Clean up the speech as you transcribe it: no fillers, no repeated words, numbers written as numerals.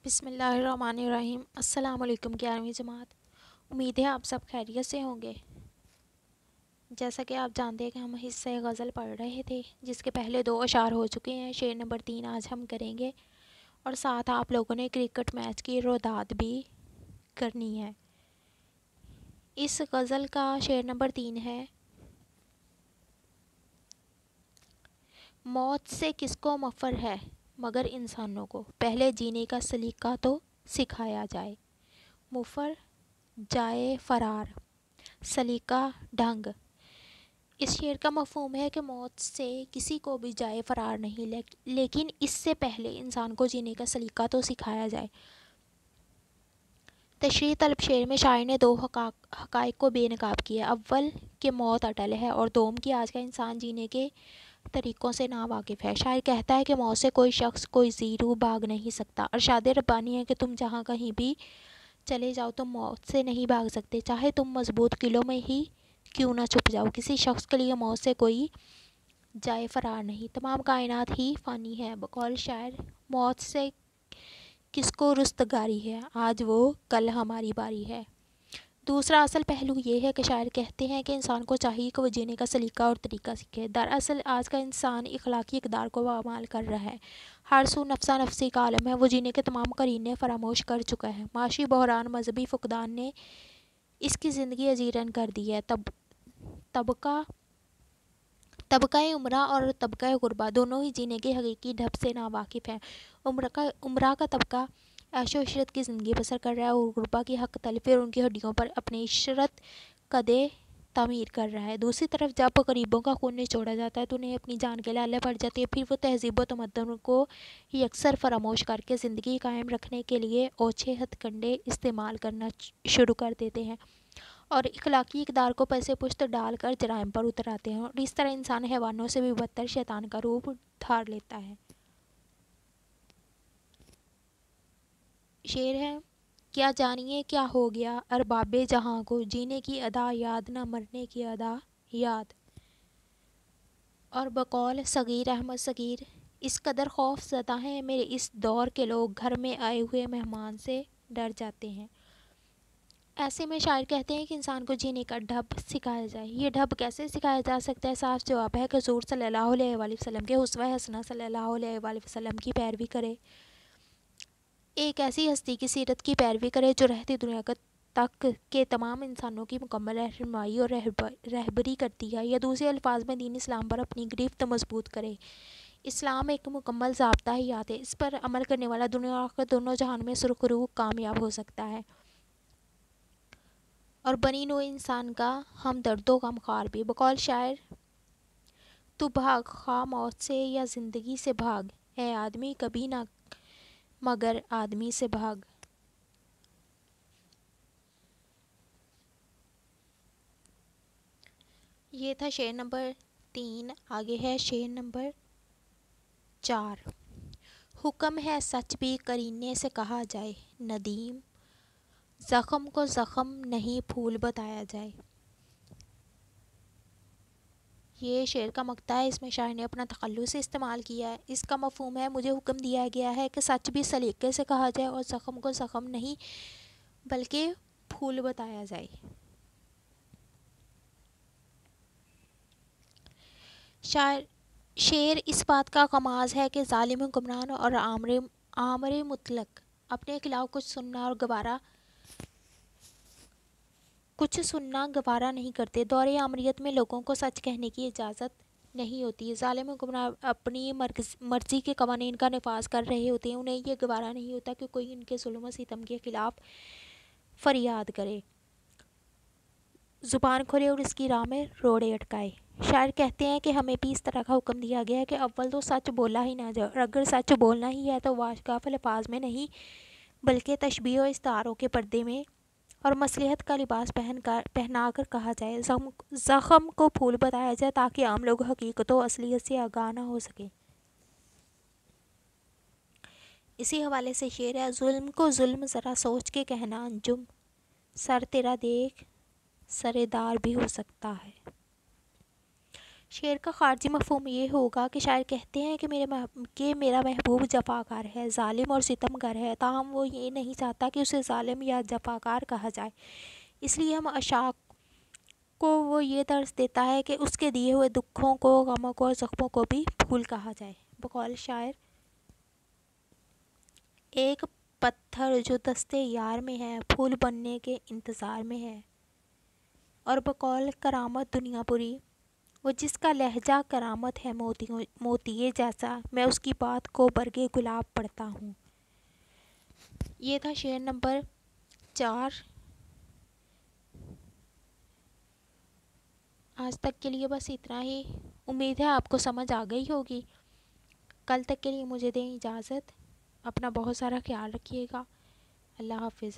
بسم اللہ الرحمن الرحیم۔ السلام علیکم 11ویں جماعت، امید ہے آپ سب خیریت سے ہوں گے۔ جیسا کہ آپ جانتے ہیں کہ ہم حصہ غزل پڑھ رہے تھے جس کے پہلے 2 اشعار ہو چکے ہیں۔ شعر نمبر 3 آج ہم کریں گے اور ساتھ آپ لوگوں نے کرکٹ میچ کی روداد بھی کرنی ہے۔ اس غزل کا شعر نمبر 3 ہے: موت سے کس کو مفر ہے مگر انسانوں کو، پہلے جینے کا سلیقہ تو سکھایا جائے۔ مفر جائے فرار، سلیقہ ڈھنگ۔ اس شعر کا مفہوم ہے کہ موت سے کسی کو بھی جائے فرار نہیں، لیکن اس سے پہلے انسان کو جینے کا سلیقہ تو سکھایا جائے۔ تشریح طلب شعر میں شاعر نے 2 حقائق کو بے نقاب کیا: اول کہ موت اٹل ہے اور دوم کہ آج کا انسان جینے کے طریقوں سے ناواقف ہے۔ شاعر کہتا ہے کہ موت سے کوئی شخص، کوئی زیرو بھاگ نہیں سکتا۔ ارشاد ربانی ہے کہ تم جہاں کہیں بھی چلے جاؤ تم موت سے نہیں بھاگ سکتے، چاہے تم مضبوط قلعوں میں ہی کیوں نہ چھپ جاؤ۔ کسی شخص کے لیے موت سے کوئی جائے فرار نہیں، تمام کائنات ہی فانی ہے۔ بقول شاعر، موت سے کس کو رستگاری ہے، آج وہ کل ہماری باری ہے۔ دوسرا اصل پہلو یہ ہے کہ شاعر کہتے ہیں کہ انسان کو چاہیے کہ وہ جینے کا سلیقہ اور طریقہ سیکھے۔ دراصل آج کا انسان اخلاقی اقدار کو پامال کر رہا ہے، ہر سو نفسا نفسی کا عالم ہے، وہ جینے کے تمام قرینے فراموش کر چکا ہے۔ معاشی بحران، مذہبی فقدان نے اس کی زندگی اجیرن کر دی ہے۔ طبقہ عمرہ اور طبقہ غربا دونوں ہی جینے کے حقیقی ڈھب سے ناواقف ہیں۔ عمرہ کا طبقہ عیش و عشرت کی زندگی بسر کر رہا ہے اور غربا کی حق تلفی اور ان کی ہڈیوں پر اپنی عشرت قدیں تعمیر کر رہا ہے۔ دوسری طرف جب غریبوں کا خون نچوڑا جاتا ہے تو انہیں اپنی جان کے لالے پڑ جاتی ہے، پھر وہ تہذیب و تمدن کو یکسر فراموش کر کے زندگی قائم رکھنے کے لیے اوچھے ہتھ کنڈے استعمال کرنا شروع کر دیتے ہیں اور اخلاقی اقدار کو پس پشت ڈال کر جرائم پر اتر آتے ہیں، اور اس طرح انسان حیوانوں سے بھی بدتر شیطان کا روپ دھار لیتا ہے۔ شعر ہے: کیا جانیے کیا ہو گیا ارباب جہاں کو، جینے کی ادا یاد نہ مرنے کی ادا یاد۔ اور بقول صغیر احمد صغیر، اس قدر خوف زدہ ہیں میرے اس دور کے لوگ، گھر میں آئے ہوئے مہمان سے ڈر جاتے ہیں۔ ایسے میں شاعر کہتے ہیں کہ انسان کو جینے کا ڈھب سکھایا جائے۔ یہ ڈھب کیسے سکھایا جا سکتا ہے؟ صاف جواب ہے کہ حضور صلی اللہ علیہ وآلہ وسلم کے اسوہ حسنہ صلی اللہ علیہ وآلہ وسلم کی پیروی کرے، ایک ایسی ہستی کی سیرت کی پیروی کرے جو رہتی دنیا تک کے تمام انسانوں کی مکمل رہنمائی اور رہبری کرتی ہے، یا دوسرے الفاظ میں دین اسلام پر اپنی گرفت مضبوط کرے۔ اسلام ایک مکمل ضابطہ حیات ہے، اس پر عمل کرنے والا دنیا اور آخرت دونوں جہان میں سرخرو کامیاب ہو سکتا ہے اور بنی نوع انسان کا ہمدرد و غمخوار بھی۔ بقول شاعر، تو بھاگ خواہ موت سے یا زندگی سے بھاگ، اے آدمی کبھی نہ مگر آدمی سے بھاگ۔ یہ تھا شعر نمبر 3۔ آگے ہے شعر نمبر 4: حکم ہے سچ بھی قرینے سے کہا جائے، ندیم زخم کو زخم نہیں پھول بتایا جائے۔ یہ شعر کا مقطع ہے، اس میں شاعر نے اپنا تخلص استعمال کیا ہے۔ اس کا مفہوم ہے: مجھے حکم دیا گیا ہے کہ سچ بھی سلیقے سے کہا جائے اور زخم کو زخم نہیں بلکہ پھول بتایا جائے۔ شعر اس بات کا غماز ہے کہ ظالم حکمران اور آمر مطلق اپنے خلاف کچھ سننا گوارا نہیں کرتے۔ دور آمریت میں لوگوں کو سچ کہنے کی اجازت نہیں ہوتی۔ ظالم حکمران اپنی مرضی کے قوانین کا نفاذ کر رہے ہوتے ہیں، انہیں یہ گوارا نہیں ہوتا کہ کوئی ان کے ظلم و ستم کے خلاف فریاد کرے، زبان کھولے اور اس کی راہ میں روڑے اٹکائے۔ شاعر کہتے ہیں کہ ہمیں بھی اس طرح کا حکم دیا گیا ہے کہ اول تو سچ بولا ہی نہ جائے، اور اگر سچ بولنا ہی ہے تو واشگاف الفاظ میں نہیں بلکہ تشبیہ و استعاروں کے پردے میں اور مصلحت کا لباس پہنا کر کہا جائے، زخم کو پھول بتایا جائے تاکہ عام لوگ حقیقت و اصلیت سے آگاہ نہ ہو سکیں۔ اسی حوالے سے شعر ہے: ظلم کو ظلم ذرا سوچ کے کہنا انجم، سر تیرا دیکھ سر دار بھی ہو سکتا ہے۔ شعر کا خارجی مفہوم یہ ہوگا کہ شاعر کہتے ہیں کہ میرا محبوب جفاکار ہے، ظالم اور ستمگر ہے، تاہم وہ یہ نہیں چاہتا کہ اسے ظالم یا جفاکار کہا جائے، اس لیے ہم عشاق کو وہ یہ درس دیتا ہے کہ اس کے دیے ہوئے دکھوں کو، غموں کو اور زخموں کو بھی پھول کہا جائے۔ بقول شاعر: ایک پتھر جو دستے یار میں ہے، پھول بننے کے انتظار میں ہے۔ اور بقول کرامت دنیا پوری: وہ جس کا لہجہ کرامت ہے موتیے جیسا، میں اس کی بات کو برگِ گلاب پڑھتا ہوں۔ یہ تھا شعر نمبر 4۔ آج تک کے لیے بس اتنا ہی، امید ہے آپ کو سمجھ آ گئی ہوگی۔ کل تک کے لیے مجھے دیں اجازت، اپنا بہت سارا خیال رکھیے گا۔ اللہ حافظ۔